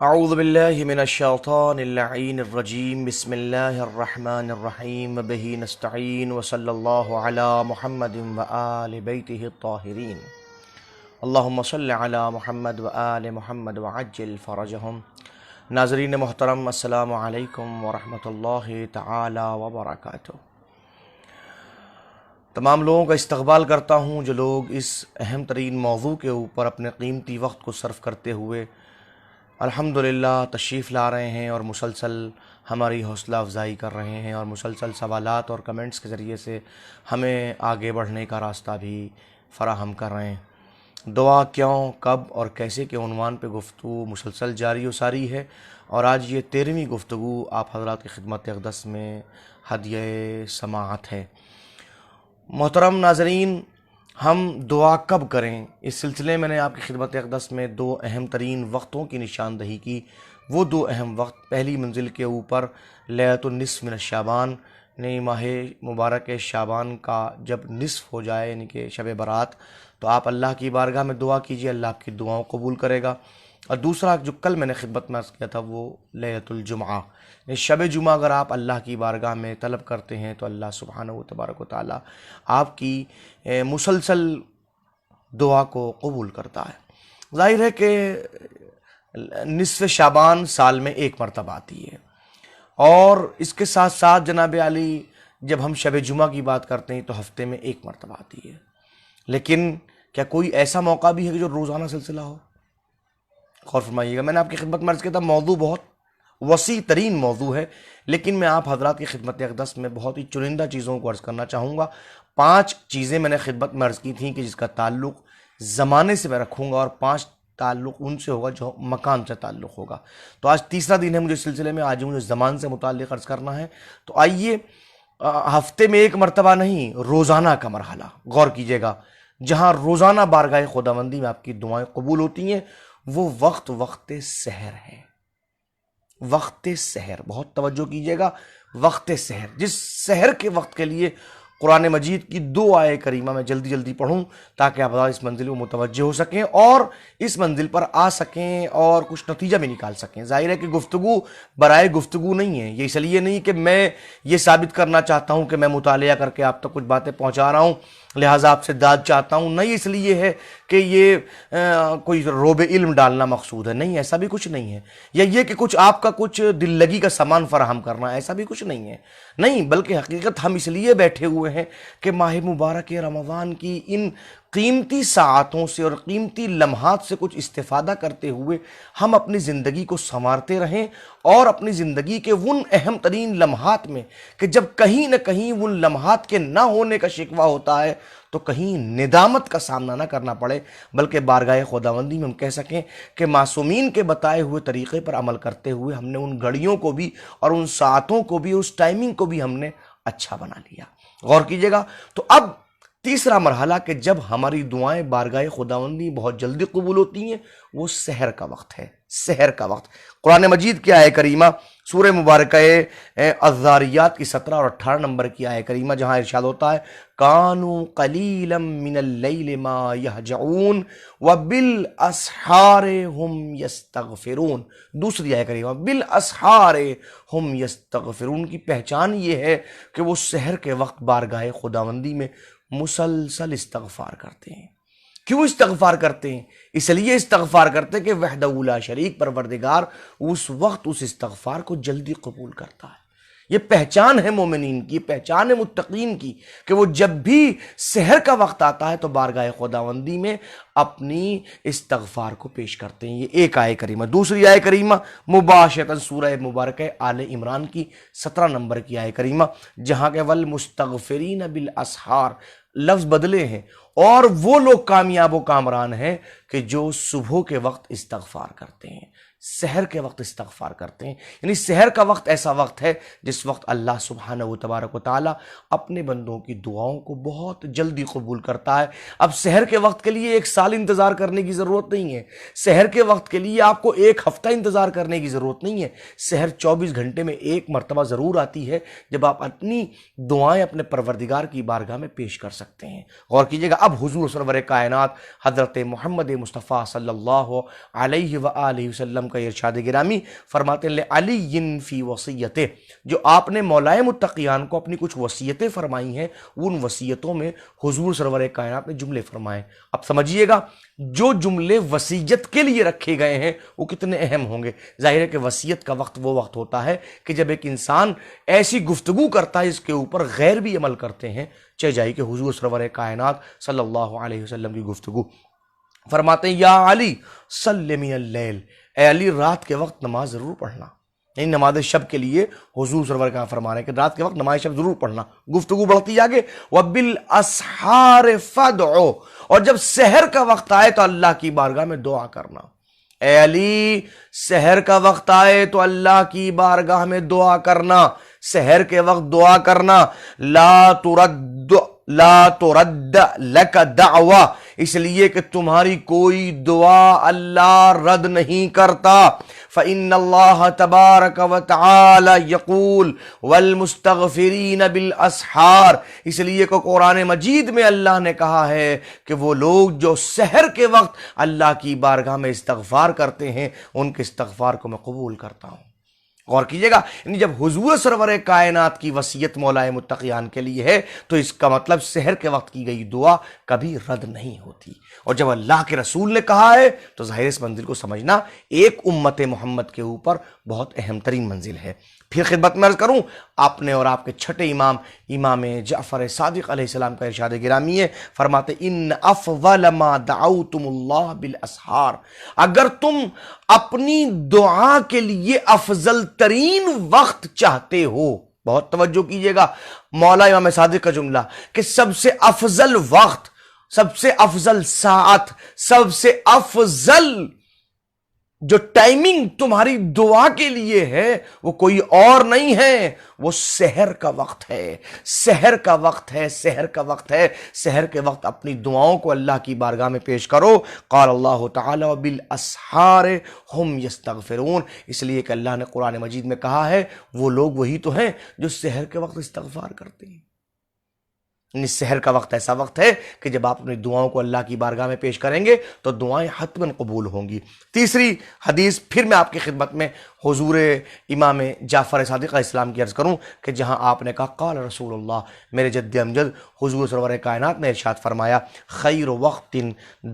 اعوذ باللہ من الشیطان اللعین الرجیم بسم اللہ الرحمن الرحیم بہ نستعین وصلی اللہ علی محمد وآل بیتہ الطاہرین اللہم صلی علی محمد وآل محمد وعجل فرجہم۔ ناظرین محترم، السلام علیکم ورحمۃ اللہ تعالی وبرکاتہ۔ تمام لوگوں کا استقبال کرتا ہوں جو لوگ اس اہم ترین موضوع کے اوپر اپنے قیمتی وقت کو صرف کرتے ہوئے الحمدللہ تشریف لا رہے ہیں اور مسلسل ہماری حوصلہ افزائی کر رہے ہیں اور مسلسل سوالات اور کمنٹس کے ذریعے سے ہمیں آگے بڑھنے کا راستہ بھی فراہم کر رہے ہیں۔ دعا کیوں، کب اور کیسے کے عنوان پہ گفتگو مسلسل جاری و ساری ہے، اور آج یہ 13ویں گفتگو آپ حضرات کی خدمت اقدس میں ہدیہ سماعت ہے۔ محترم ناظرین، ہم دعا کب کریں، اس سلسلے میں نے آپ کی خدمت اقدس میں دو اہم ترین وقتوں کی نشاندہی کی۔ وہ دو اہم وقت، پہلی منزل کے اوپر لیلۃ النصف من الشعبان، یعنی ماہ مبارک شعبان کا جب نصف ہو جائے، یعنی کہ شب برات، تو آپ اللہ کی بارگاہ میں دعا کیجئے، اللہ آپ کی دعاؤں قبول کرے گا۔ اور دوسرا جو کل میں نے خدمت میں عرض کیا تھا، وہ لیلۃ الجمعہ، یعنی شب جمعہ اگر آپ اللہ کی بارگاہ میں طلب کرتے ہیں تو اللہ سبحانہ و تبارک و تعالی آپ کی مسلسل دعا کو قبول کرتا ہے۔ ظاہر ہے کہ نصف شعبان سال میں ایک مرتبہ آتی ہے، اور اس کے ساتھ ساتھ جناب علی جب ہم شب جمعہ کی بات کرتے ہیں تو ہفتے میں ایک مرتبہ آتی ہے، لیکن کیا کوئی ایسا موقع بھی ہے کہ جو روزانہ سلسلہ ہو؟ غور فرمائیے گا، میں نے آپ کی خدمت میں عرض کیا تھا موضوع بہت وسیع ترین موضوع ہے، لیکن میں آپ حضرات کی خدمت اقدس میں بہت ہی چنندہ چیزوں کو عرض کرنا چاہوں گا۔ 5 چیزیں میں نے خدمت میں عرض کی تھیں کہ جس کا تعلق زمانے سے میں رکھوں گا، اور 5 تعلق ان سے ہوگا جو مکان سے تعلق ہوگا۔ تو آج تیسرا دن ہے مجھے اس سلسلے میں، آج مجھے زمان سے متعلق عرض کرنا ہے۔ تو آئیے، ہفتے میں ایک مرتبہ نہیں، روزانہ کا مرحلہ غور کیجیے گا، جہاں روزانہ بارگاہ خداوندی میں آپ کی دعائیں قبول ہوتی ہیں، وہ وقت سحر ہے۔ وقت سحر، بہت توجہ کیجیے گا، وقت سحر، جس سحر کے وقت کے لیے قرآن مجید کی 2 آیے کریمہ میں جلدی پڑھوں تاکہ آپ اس منزل کو متوجہ ہو سکیں اور اس منزل پر آ سکیں اور کچھ نتیجہ بھی نکال سکیں۔ ظاہر ہے کہ گفتگو برائے گفتگو نہیں ہے، یہ اس لیے نہیں کہ میں یہ ثابت کرنا چاہتا ہوں کہ میں مطالعہ کر کے آپ تک کچھ باتیں پہنچا رہا ہوں لہٰذا آپ سے داد چاہتا ہوں، نہیں اس لیے ہے کہ یہ کوئی روب علم ڈالنا مقصود ہے، نہیں، ایسا بھی کچھ نہیں ہے، یا یہ کہ کچھ آپ کا کچھ دل لگی کا سامان فراہم کرنا، ایسا بھی کچھ نہیں ہے، نہیں، بلکہ حقیقت ہم اس لیے بیٹھے ہوئے ہیں کہ ماہ مبارک رمضان کی ان قیمتی ساعتوں سے اور قیمتی لمحات سے کچھ استفادہ کرتے ہوئے ہم اپنی زندگی کو سنوارتے رہیں، اور اپنی زندگی کے ان اہم ترین لمحات میں کہ جب کہیں نہ کہیں ان لمحات کے نہ ہونے کا شکوہ ہوتا ہے تو کہیں ندامت کا سامنا نہ کرنا پڑے، بلکہ بارگاہ خداوندی میں ہم کہہ سکیں کہ معصومین کے بتائے ہوئے طریقے پر عمل کرتے ہوئے ہم نے ان گھڑیوں کو بھی اور ان ساعتوں کو بھی، اس ٹائمنگ کو بھی ہم نے اچھا بنا لیا۔ غور کیجئے گا، تو اب تیسرا مرحلہ کہ جب ہماری دعائیں بارگاہ خداوندی بہت جلدی قبول ہوتی ہیں، وہ سحر کا وقت ہے۔ سحر کا وقت، قرآن مجید کی آیہ کریمہ سورہ مبارکہ الذاریات کی 17 اور 18 نمبر کی آیہ کریمہ، جہاں ارشاد ہوتا ہے کانوا قلیلا من اللیل ما یہجعون وبالاسحار ہم یستغفرون۔ دوسری آیہ کریمہ بالاسحار ہم یستغفرون کی پہچان یہ ہے کہ وہ سحر کے وقت بارگاہ خداوندی میں مسلسل استغفار کرتے ہیں۔ کیوں استغفار کرتے ہیں؟ اس لیے استغفار کرتے ہیں کہ وحدہ لا شریک پروردگار اس وقت اس استغفار کو جلدی قبول کرتا ہے۔ یہ پہچان ہے مومنین کی، پہچان ہے متقین کی، کہ وہ جب بھی سحر کا وقت آتا ہے تو بارگاہ خداوندی میں اپنی استغفار کو پیش کرتے ہیں۔ یہ ایک آیہ کریمہ۔ دوسری آیہ کریمہ مباشرتاً سورہ مبارکہ آل عمران کی 17 نمبر کی آیہ کریمہ، جہاں کہ والمستغفرین بالاسحار لفظ بدلے ہیں، اور وہ لوگ کامیاب و کامران ہیں کہ جو صبح کے وقت استغفار کرتے ہیں، سحر کے وقت استغفار کرتے ہیں۔ یعنی سحر کا وقت ایسا وقت ہے جس وقت اللہ سبحانہ و تبارک و تعالیٰ اپنے بندوں کی دعاؤں کو بہت جلدی قبول کرتا ہے۔ اب سحر کے وقت کے لیے ایک سال انتظار کرنے کی ضرورت نہیں ہے، سحر کے وقت کے لیے آپ کو ایک ہفتہ انتظار کرنے کی ضرورت نہیں ہے۔ سحر 24 گھنٹے میں ایک مرتبہ ضرور آتی ہے جب آپ اپنی دعائیں اپنے پروردگار کی بارگاہ میں پیش کر سکتے ہیں۔ غور کیجئے گا، اب حضور سرور کائنات حضرت محمد مصطفیٰ صلی اللہ علیہ وآلہ وسلم کا ارشاد گرامی فرماتے ہیں علی فی وصیتہ، جو آپ نے مولائے متقیان کو اپنی کچھ وصیتیں فرمائی ہیں، ان وصیتوں میں حضور سرور کائنات نے جملے فرمائے۔ اب سمجھیے گا جو جملے وصیت کے لیے رکھے گئے ہیں وہ کتنے اہم ہوں گے۔ ظاہر ہے کہ وصیت کا وقت وہ وقت ہوتا ہے کہ جب ایک انسان ایسی گفتگو کرتا ہے اس کے اوپر غیر بھی عمل کرتے ہیں، چاہے جائے کہ حضور سرور کائنات صلی اللہ علیہ وسلم کی گفتگو۔ فرماتے ہیں یا علی صلی من اللیل، اے علی رات کے وقت نماز ضرور پڑھنا، یعنی نماز شب کے لیے حضور سرور کا فرمان ہے کہ رات کے وقت نماز شب ضرور پڑھنا۔ گفتگو بڑھتی آگے، وَبِالْأَسْحَارِ فَادْعُوا، اور جب سحر کا وقت آئے تو اللہ کی بارگاہ میں دعا کرنا۔ اے علی سحر کا وقت آئے تو اللہ کی بارگاہ میں دعا کرنا، سحر کے وقت دعا کرنا۔ لا ترد لک دعوہ، اس لیے کہ تمہاری کوئی دعا اللہ رد نہیں کرتا۔ فإن اللہ تبارک و تعالی یقول والمستغفرین بالاسحار، اس لیے کہ قرآن مجید میں اللہ نے کہا ہے کہ وہ لوگ جو سحر کے وقت اللہ کی بارگاہ میں استغفار کرتے ہیں ان کے استغفار کو میں قبول کرتا ہوں۔ غور کیجئے گا، یعنی جب حضور سرور کائنات کی وصیت مولائے متقیان کے لیے ہے تو اس کا مطلب سحر کے وقت کی گئی دعا کبھی رد نہیں ہوتی، اور جب اللہ کے رسول نے کہا ہے تو ظاہر اس منزل کو سمجھنا ایک امت محمد کے اوپر بہت اہم ترین منزل ہے۔ پھر خدمت میں عرض کروں، آپ نے اور آپ کے چھٹے امام امام جعفر صادق علیہ السلام کا ارشاد گرامی ہے، فرماتے ان افضل ما دعوتم اللہ بالاسحار، اگر تم اپنی دعا کے لیے افضل ترین وقت چاہتے ہو، بہت توجہ کیجئے گا مولا امام صادق کا جملہ کہ سب سے افضل وقت، سب سے افضل ساعت، سب سے افضل جو ٹائمنگ تمہاری دعا کے لیے ہے وہ کوئی اور نہیں ہے، وہ سحر کا وقت ہے، سحر کا وقت ہے، سحر کا وقت ہے۔ سحر کے وقت اپنی دعاؤں کو اللہ کی بارگاہ میں پیش کرو۔ قال اللہ تعالی وبالاسحار ہم یستغفرون، اس لیے کہ اللہ نے قرآن مجید میں کہا ہے وہ لوگ وہی تو ہیں جو سحر کے وقت استغفار کرتے ہیں۔ یعنی سحر کا وقت ایسا وقت ہے کہ جب آپ اپنی دعاؤں کو اللہ کی بارگاہ میں پیش کریں گے تو دعائیں حتماً قبول ہوں گی۔ تیسری حدیث پھر میں آپ کی خدمت میں حضور امام جعفر صادق علیہ السلام کی عرض کروں کہ جہاں آپ نے کہا قال رسول اللہ، میرے جد امجد حضور سرور کائنات نے ارشاد فرمایا خیر وقت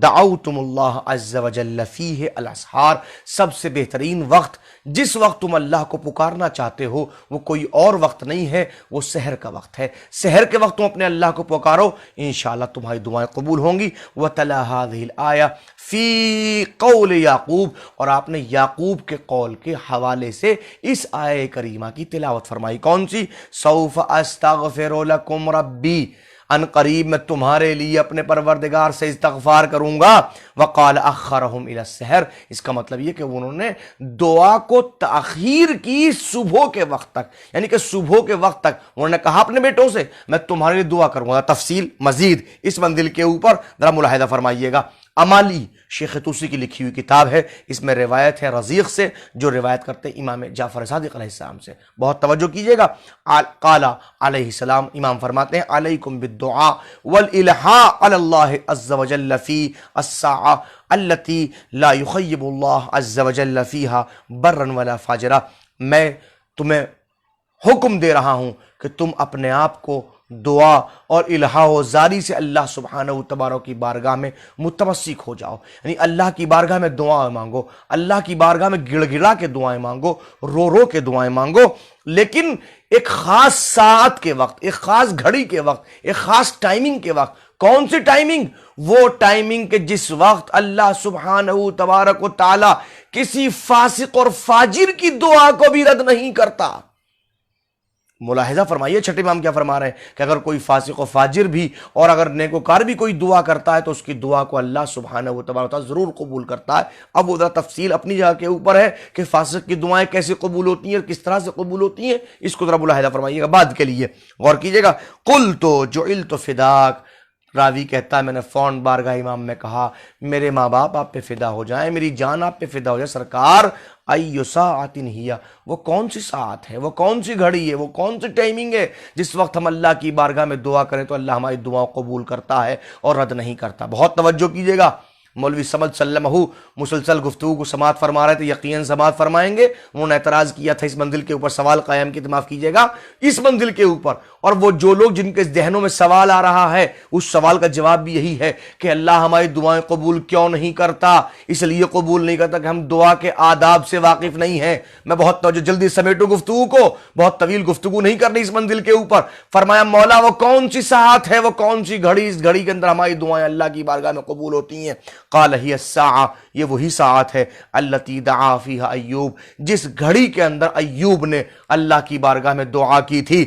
دعوتم اللہ عز وجل فیہ الاسحار، سب سے بہترین وقت جس وقت تم اللہ کو پکارنا چاہتے ہو وہ کوئی اور وقت نہیں ہے، وہ سحر کا وقت ہے۔ سحر کے وقت تم اپنے اللہ کو پکارو، انشاءاللہ تمہاری دعائیں قبول ہوں گی۔ وَتَلَا هَذِهِ الْآيَةِ فِي قَوْلِ یعقوب، اور آپ نے یعقوب کے قول کے حوالے سے اس آیہ کریمہ کی تلاوت فرمائی، کون سی؟ سَوْفَ أَسْتَغْفِرُ لَكُمْ رَبِّي، ان قریب میں تمہارے لیے اپنے پروردگار سے استغفار کروں گا۔ وقال اخرهم الى السحر، اس کا مطلب یہ کہ انہوں نے دعا کو تاخیر کی صبح کے وقت تک، یعنی کہ صبح کے وقت تک انہوں نے کہا اپنے بیٹوں سے میں تمہارے لیے دعا کروں گا۔ تفصیل مزید اس منزل کے اوپر ذرا ملاحظہ فرمائیے گا۔ امالی شیخ طوسی کی لکھی ہوئی کتاب ہے، اس میں روایت ہے رزیق سے جو روایت کرتے امام جعفر صادق علیہ السلام سے، بہت توجہ کیجئے گا۔ قال علیہ السلام، امام فرماتے ہیں علیکم بالدعاء والالحاح علی اللہ عز وجل فی الساعہ التي لا یخیب اللہ عز وجل فیہا برا ولا فاجرا، میں تمہیں حکم دے رہا ہوں کہ تم اپنے آپ کو دعا اور الہا و زاری سے اللہ سبحانہ و تبارک کی بارگاہ میں متمسک ہو جاؤ، یعنی اللہ کی بارگاہ میں دعائیں مانگو، اللہ کی بارگاہ میں گڑ گڑا کے دعائیں مانگو، رو رو کے دعائیں مانگو، لیکن ایک خاص ساعت کے وقت، ایک خاص گھڑی کے وقت، ایک خاص ٹائمنگ کے وقت۔ کون سی ٹائمنگ؟ وہ ٹائمنگ کہ جس وقت اللہ سبحانہ و تبارک و تعالی کسی فاسق اور فاجر کی دعا کو بھی رد نہیں کرتا۔ ملاحظہ فرمائیے چھٹے امام کیا فرما رہے ہیں کہ اگر کوئی فاسق و فاجر بھی اور اگر نیکوکار بھی کوئی دعا کرتا ہے تو اس کی دعا کو اللہ سبحانہ و تعالی ضرور قبول کرتا ہے۔ اب وہ ذرا تفصیل اپنی جگہ کے اوپر ہے کہ فاسق کی دعائیں کیسے قبول ہوتی ہیں اور کس طرح سے قبول ہوتی ہیں، اس کو ذرا ملاحظہ فرمائیے گا بعد کے لیے، غور کیجئے گا۔ قُلْتُ جُعِلْتُ فِدَاكَ، راوی کہتا ہے میں نے فوراً بارگاہ امام میں کہا میرے ماں باپ آپ پہ فدا ہو جائیں، میری جان آپ پہ فدا ہو جائے سرکار، ایو ساعت ہی، وہ کون سی ساعت ہے، وہ کون سی گھڑی ہے، وہ کون سی ٹائمنگ ہے جس وقت ہم اللہ کی بارگاہ میں دعا کریں تو اللہ ہماری دعاؤں قبول کرتا ہے اور رد نہیں کرتا۔ بہت توجہ کیجئے گا، مولوی سمد سلمہ مسلسل گفتگو کو سماعت فرما رہے تھے، یقیناً سماعت فرمائیں گے۔ انہوں نے اعتراض کیا تھا اس منزل کے اوپر، سوال قائم کی، معاف کیجئے گا، اس منزل کے اوپر، اور وہ جو لوگ جن کے ذہنوں میں سوال آ رہا ہے اس سوال کا جواب بھی یہی ہے کہ اللہ ہماری دعائیں قبول کیوں نہیں کرتا؟ اس لیے قبول نہیں کرتا کہ ہم دعا کے آداب سے واقف نہیں ہیں۔ میں بہت توجہ جلدی سمیٹو گفتگو کو، بہت طویل گفتگو نہیں کرنی اس منزل کے اوپر۔ فرمایا مولا وہ کون سی ساعت ہے، وہ کون سی گھڑی، اس گھڑی کے اندر ہماری دعائیں اللہ کی بارگاہ میں قبول ہوتی ہیں؟ قال ہی الساعہ، یہ وہی ساعت ہے التی دعا فیہا ایوب، جس گھڑی کے اندر ایوب نے اللہ کی بارگاہ میں دعا کی تھی۔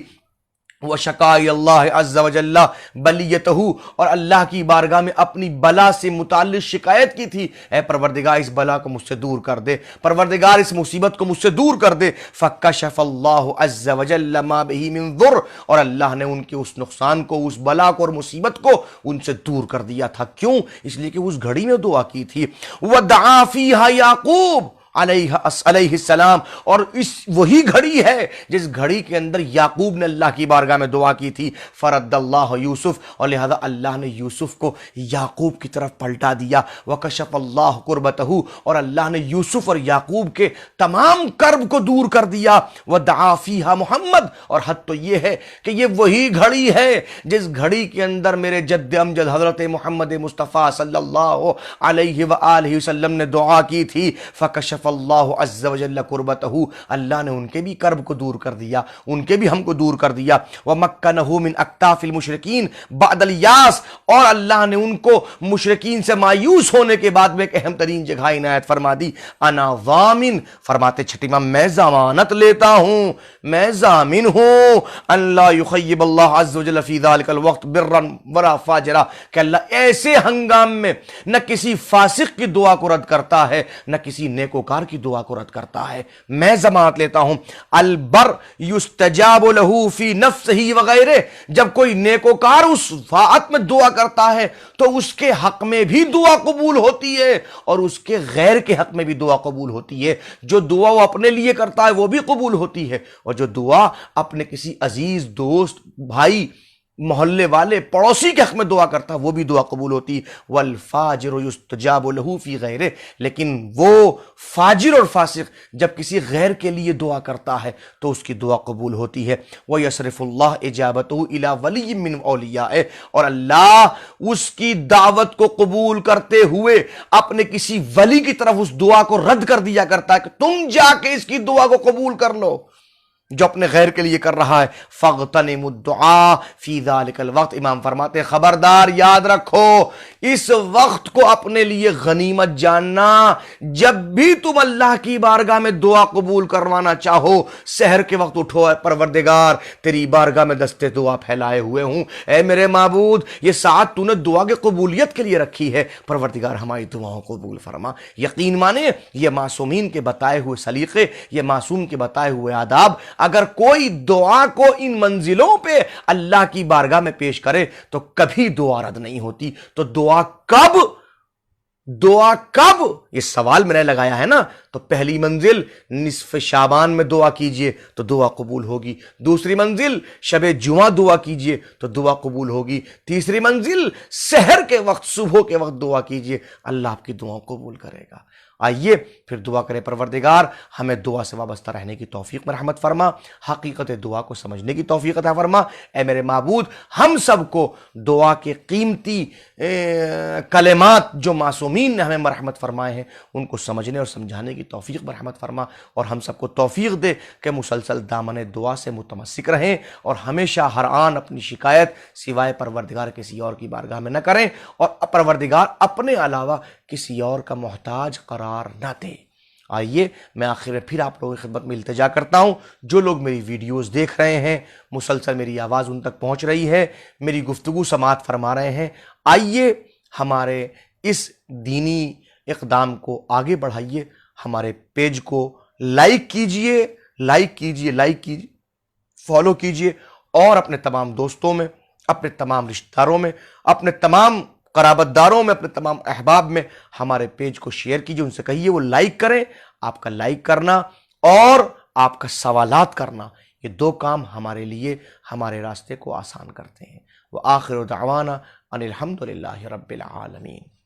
وَشَكَا اللَّهِ عَزَّ وَجَلَّ بَلِيَّتَهُ، اور اللہ کی بارگاہ میں اپنی بلا سے متعلق شکایت کی تھی، اے پروردگار اس بلا کو مجھ سے دور کر دے، پروردگار اس مصیبت کو مجھ سے دور کر دے۔ فَكَشَفَ اللَّهُ عَزَّ وَجَلَّ مَا بِهِ مِن ضُرٍّ، اور اللہ نے ان کے اس نقصان کو، اس بلا کو اور مصیبت کو ان سے دور کر دیا تھا۔ کیوں؟ اس لیے کہ اس گھڑی میں دعا کی تھی۔ وَدَعَا فِيهَا يَعْقُوبَ علیہ السلام، اور اس وہی گھڑی ہے جس گھڑی کے اندر یعقوب نے اللہ کی بارگاہ میں دعا کی تھی۔ فرد اللہ یوسف، اور لہذا اللہ نے یوسف کو یعقوب کی طرف پلٹا دیا۔ وکشف اللہ کربتہ، اور اللہ نے یوسف اور یعقوب کے تمام کرب کو دور کر دیا۔ ودعا فیہا محمد، اور حد تو یہ ہے کہ یہ وہی گھڑی ہے جس گھڑی کے اندر میرے جد امجد حضرت محمد مصطفیٰ صلی اللہ علیہ وآلہ وسلم نے دعا کی تھی۔ فکشف اللہ عز وجل کربتہ، اللہ نے ان کے بھی کرب کو دور کر دیا، ان کے بھی ہم کو دور کر دیا۔ ومکنہ من اکتاف المشرکین بعد الیاس، اور اللہ نے ان کو مشرکین سے مایوس ہونے کے بعد میں ایک اہم ترین جگہ عنایت فرما دی۔ انا ضامن، فرماتے چھٹی امام میں ضمانت لیتا ہوں، میں ضامن ہوں، ان لا یخیب اللہ عز وجل فی ذلک الوقت برا ولا فاجرا، کہ اللہ ایسے ہنگام میں نہ کسی فاسق کی دعا کو رد کرتا ہے، نہ کسی نیکوکار کی دعا کو رد کرتا ہے۔ میں ضمانت لیتا ہوں البر یستجاب لہ فی نفسہ وغیرہ، جب کوئی نیکوکار اس ساعت میں دعا کرتا ہے تو اس کے حق میں بھی دعا قبول ہوتی ہے اور اس کے غیر کے حق میں بھی دعا قبول ہوتی ہے۔ جو دعا وہ اپنے لیے کرتا ہے وہ بھی قبول ہوتی ہے، اور جو دعا اپنے کسی عزیز، دوست، بھائی، محلے والے، پڑوسی کے حق میں دعا کرتا ہے وہ بھی دعا قبول ہوتی۔ والفاجر یستجاب لہ فی غیرہ، لیکن وہ فاجر اور فاسق جب کسی غیر کے لیے دعا کرتا ہے تو اس کی دعا قبول ہوتی ہے۔ وَيَصْرِفُ اللَّهُ إِجَابَتَهُ إِلَى وَلِيٍّ مِّنْ أَوْلِيَائِهِ، اور اللہ اس کی دعوت کو قبول کرتے ہوئے اپنے کسی ولی کی طرف اس دعا کو رد کر دیا کرتا ہے کہ تم جا کے اس کی دعا کو قبول کر لو جو اپنے غیر کے لیے کر رہا ہے۔ فَاغْتَنِمُوا الدُّعَاءَ فِي ذَلِكَ الْوَقْتِ، امام فرماتے ہیں خبردار یاد رکھو اس وقت کو اپنے لیے غنیمت جاننا۔ جب بھی تم اللہ کی بارگاہ میں دعا قبول کروانا چاہو، سحر کے وقت اٹھو، اے پروردگار تیری بارگاہ میں دستے دعا پھیلائے ہوئے ہوں، اے میرے معبود یہ ساعت تو نے دعا کی قبولیت کے لیے رکھی ہے، پروردگار ہماری دعاؤں کو قبول فرما۔ یقین مانے یہ معصومین کے بتائے ہوئے سلیقے، یہ معصوم کے بتائے ہوئے آداب، اگر کوئی دعا کو ان منزلوں پہ اللہ کی بارگاہ میں پیش کرے تو کبھی دعا رد نہیں ہوتی۔ تو دعا کب، دعا کب، یہ سوال میں نے لگایا ہے نا، تو پہلی منزل نصف شعبان میں دعا کیجئے تو دعا قبول ہوگی، دوسری منزل شب جمعہ دعا کیجئے تو دعا قبول ہوگی، تیسری منزل سحر کے وقت، صبح کے وقت دعا کیجئے، اللہ آپ کی دعاؤں قبول کرے گا۔ آئیے پھر دعا کرے پروردگار ہمیں دعا سے وابستہ رہنے کی توفیق میں رحمت فرما، حقیقت دعا کو سمجھنے کی توفیق عطا فرما۔ اے میرے معبود ہم سب کو دعا کے قیمتی کلمات جو معصومین نے ہمیں مرحمت فرمائے ہیں ان کو سمجھنے اور سمجھانے کی توفیق میں رحمت فرما، اور ہم سب کو توفیق دے کہ مسلسل دامن دعا سے متمسک رہیں اور ہمیشہ ہر آن اپنی شکایت سوائے پروردگار کسی اور کی بارگاہ میں نہ کریں، اور پروردگار اپنے علاوہ کسی اور کا محتاج قرار نہ دے۔ آئیے میں آخر میں پھر آپ لوگوں کی خدمت میں التجا کرتا ہوں، جو لوگ میری ویڈیوز دیکھ رہے ہیں، مسلسل میری آواز ان تک پہنچ رہی ہے، میری گفتگو سماعت فرما رہے ہیں، آئیے ہمارے اس دینی اقدام کو آگے بڑھائیے، ہمارے پیج کو لائک کیجئے، لائک کیجئے، فالو کیجئے، اور اپنے تمام دوستوں میں، اپنے تمام رشتہ داروں میں، اپنے تمام قرابت داروں میں، اپنے تمام احباب میں ہمارے پیج کو شیئر کیجئے، ان سے کہیے وہ لائک کریں۔ آپ کا لائک کرنا اور آپ کا سوالات کرنا، یہ دو کام ہمارے لیے ہمارے راستے کو آسان کرتے ہیں۔ وآخر دعوانا ان الحمد للہ رب العالمین۔